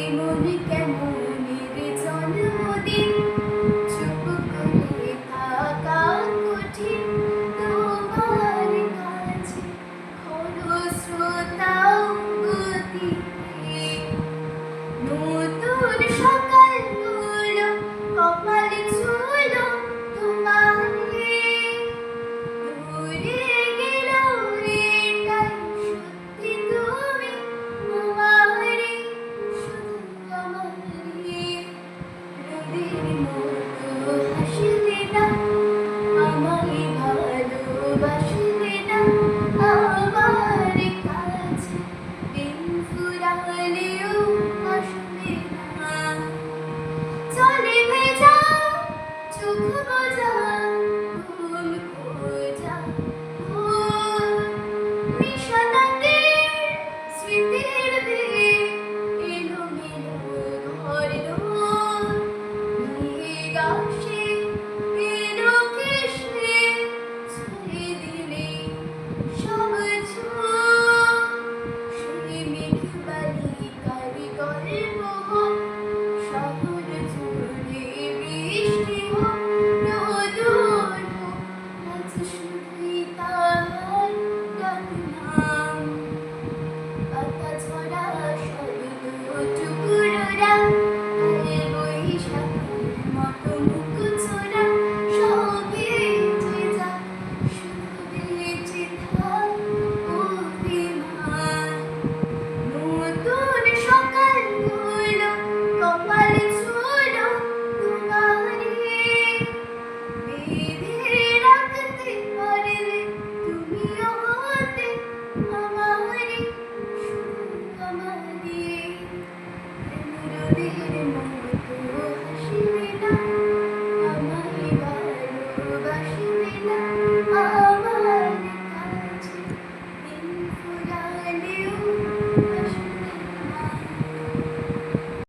এমন কেমনের জন্মদিন, চুপ করে থাকা কঠিন তোমার কাছে, খরস্রোতাও গতিতে। নতুন সকালগুলো কপালে ছুঁলো তোমারে, উড়ে গেল এটাই সত্যি তুমি আমারে, শুধু আমারে। রোদের মতো হাসলে না, আমায় ভালোবাসলে না, আমার কাছে দিন ফুরালেও আসবে না। চলে ভেজা চোখ বোঝা, ঘুম খোঁজা ভোর, নিশানাতের স্মৃতির ভিড়, এলোমেলো ঘরদোর। মেঘ আসে এলো কেশে, ছুঁয়ে দিলে সব ঝোর। সেই মেঘ বালিকার গল্প